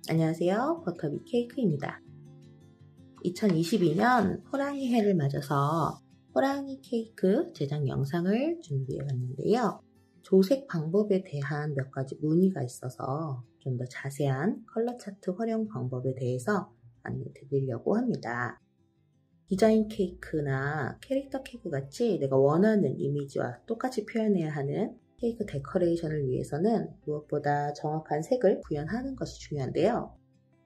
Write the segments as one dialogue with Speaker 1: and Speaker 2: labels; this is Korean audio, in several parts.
Speaker 1: 안녕하세요. 버터비 케이크입니다. 2022년 호랑이 해를 맞아서 호랑이 케이크 제작 영상을 준비해 봤는데요. 조색 방법에 대한 몇 가지 문의가 있어서 좀 더 자세한 컬러 차트 활용 방법에 대해서 안내 드리려고 합니다. 디자인 케이크나 캐릭터 케이크 같이 내가 원하는 이미지와 똑같이 표현해야 하는 케이크 데코레이션을 위해서는 무엇보다 정확한 색을 구현하는 것이 중요한데요.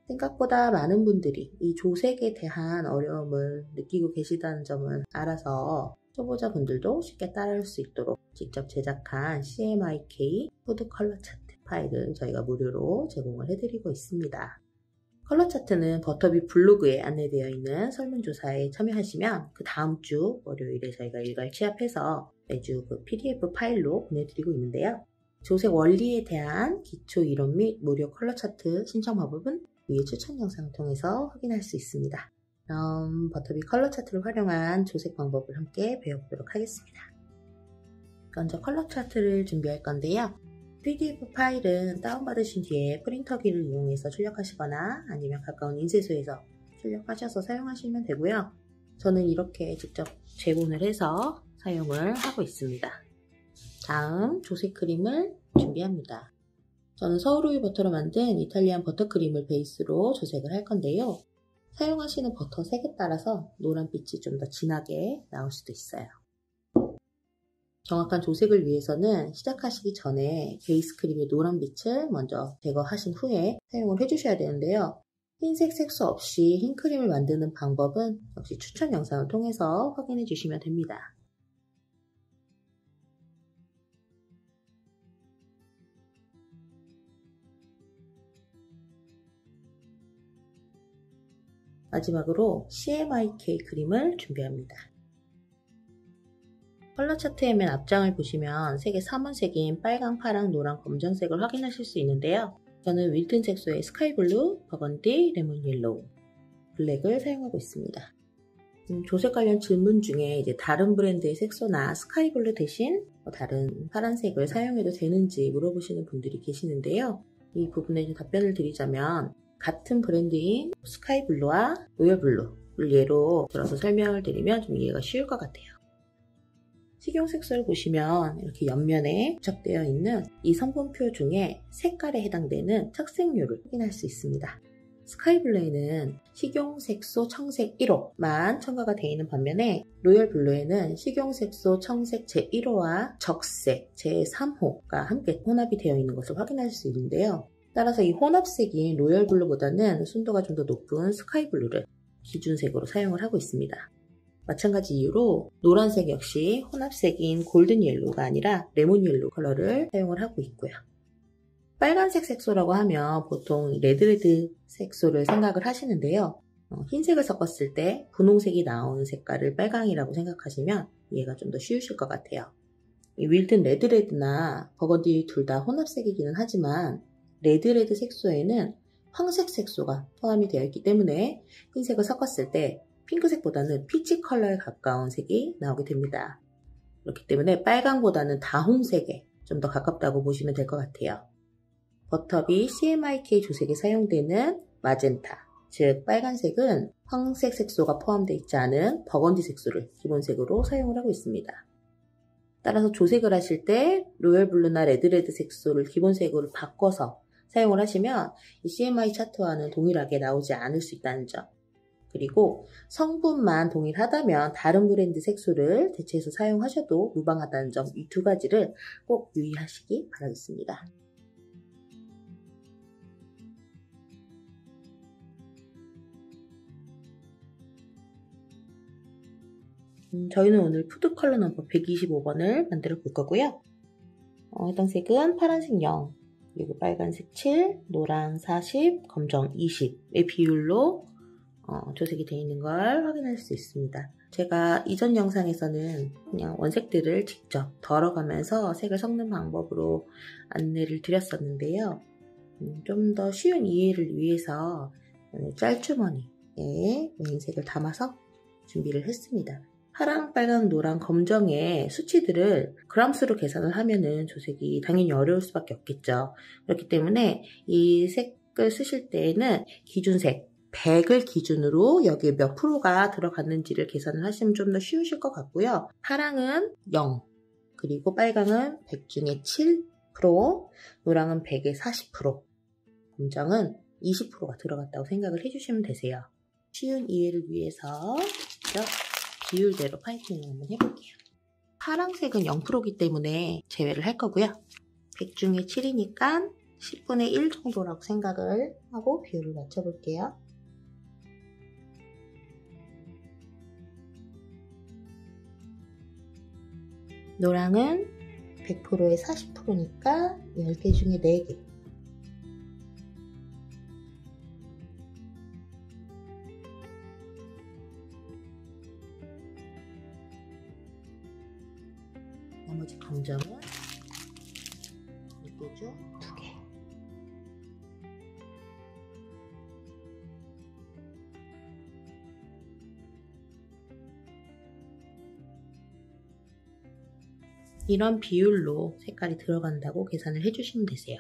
Speaker 1: 생각보다 많은 분들이 이 조색에 대한 어려움을 느끼고 계시다는 점을 알아서 초보자분들도 쉽게 따라할 수 있도록 직접 제작한 CMYK 푸드 컬러 차트 파일을 저희가 무료로 제공을 해드리고 있습니다. 컬러 차트는 버터비 블로그에 안내되어 있는 설문조사에 참여하시면 그 다음 주 월요일에 저희가 일괄 취합해서 매주 그 PDF 파일로 보내드리고 있는데요. 조색 원리에 대한 기초 이론 및 무료 컬러 차트 신청 방법은 위에 추천 영상을 통해서 확인할 수 있습니다. 그럼 버터비 컬러 차트를 활용한 조색 방법을 함께 배워보도록 하겠습니다. 먼저 컬러 차트를 준비할 건데요. PDF 파일은 다운받으신 뒤에 프린터기를 이용해서 출력하시거나 아니면 가까운 인쇄소에서 출력하셔서 사용하시면 되고요. 저는 이렇게 직접 제본을 해서 사용을 하고 있습니다. 다음 조색 크림을 준비합니다. 저는 서울우유 버터로 만든 이탈리안 버터크림을 베이스로 조색을 할 건데요. 사용하시는 버터 색에 따라서 노란빛이 좀 더 진하게 나올 수도 있어요. 정확한 조색을 위해서는 시작하시기 전에 베이스 크림의 노란빛을 먼저 제거하신 후에 사용을 해주셔야 되는데요. 흰색 색소 없이 흰 크림을 만드는 방법은 역시 추천 영상을 통해서 확인해 주시면 됩니다. 마지막으로 CMYK 크림을 준비합니다. 컬러 차트의 맨 앞장을 보시면 색의 3원색인 빨강, 파랑, 노랑, 검정색을 확인하실 수 있는데요. 저는 윌튼 색소의 스카이블루, 버건디, 레몬 옐로우, 블랙을 사용하고 있습니다. 조색 관련 질문 중에 이제 다른 브랜드의 색소나 스카이블루 대신 다른 파란색을 사용해도 되는지 물어보시는 분들이 계시는데요. 이 부분에 답변을 드리자면 같은 브랜드인 스카이블루와 로열블루를 예로 들어서 설명을 드리면 좀 이해가 쉬울 것 같아요. 식용색소를 보시면 이렇게 옆면에 부착되어 있는 이 성분표 중에 색깔에 해당되는 착색률을 확인할 수 있습니다. 스카이블루에는 식용색소 청색 1호만 첨가가 되어 있는 반면에 로열블루에는 식용색소 청색 제1호와 적색 제3호가 함께 혼합이 되어 있는 것을 확인할 수 있는데요. 따라서 이 혼합색인 로열블루보다는 순도가 좀 더 높은 스카이블루를 기준색으로 사용을 하고 있습니다. 마찬가지 이유로 노란색 역시 혼합색인 골든 옐로우가 아니라 레몬 옐로우 컬러를 사용을 하고 있고요. 빨간색 색소라고 하면 보통 레드 색소를 생각을 하시는데요. 흰색을 섞었을 때 분홍색이 나오는 색깔을 빨강이라고 생각하시면 이해가 좀 더 쉬우실 것 같아요. 이 윌튼 레드나 버건디 둘 다 혼합색이기는 하지만 레드 색소에는 황색 색소가 포함이 되어 있기 때문에 흰색을 섞었을 때 핑크색보다는 피치 컬러에 가까운 색이 나오게 됩니다. 그렇기 때문에 빨강보다는 다홍색에 좀 더 가깝다고 보시면 될 것 같아요. 버터비 CMYK 조색에 사용되는 마젠타, 즉 빨간색은 황색 색소가 포함되어 있지 않은 버건디 색소를 기본색으로 사용을 하고 있습니다. 따라서 조색을 하실 때 로열블루나 레드 색소를 기본색으로 바꿔서 사용을 하시면 이 CMY 차트와는 동일하게 나오지 않을 수 있다는 점, 그리고 성분만 동일하다면 다른 브랜드 색소를 대체해서 사용하셔도 무방하다는 점, 이 두 가지를 꼭 유의하시기 바라겠습니다. 저희는 오늘 푸드 컬러 넘버 125번을 만들어 볼 거고요. 해당 색은 파란색 0, 그리고 빨간색 7, 노랑 40, 검정 20의 비율로 조색이 되어 있는 걸 확인할 수 있습니다. 제가 이전 영상에서는 그냥 원색들을 직접 덜어가면서 색을 섞는 방법으로 안내를 드렸었는데요. 좀 더 쉬운 이해를 위해서 짤주머니에 메인색을 담아서 준비를 했습니다. 파랑, 빨강, 노랑, 검정의 수치들을 그람수로 계산을 하면은 조색이 당연히 어려울 수밖에 없겠죠. 그렇기 때문에 이 색 색을 쓰실 때에는 기준색 100을 기준으로 여기에 몇 프로가 들어갔는지를 계산을 하시면 좀 더 쉬우실 것 같고요. 파랑은 0, 그리고 빨강은 100 중에 7%, 노랑은 100에 40%, 검정은 20%가 들어갔다고 생각을 해주시면 되세요. 쉬운 이해를 위해서 직접 비율대로 파인팅을 한번 해볼게요. 파랑색은 0%이기 때문에 제외를 할 거고요. 100 중에 7이니까 10분의 1 정도라고 생각을 하고 비율을 맞춰볼게요. 노랑은 100%에 40%니까 10개 중에 4개. 나머지 검정은 10개 중 2개. 이런 비율로 색깔이 들어간다고 계산을 해주시면 되세요.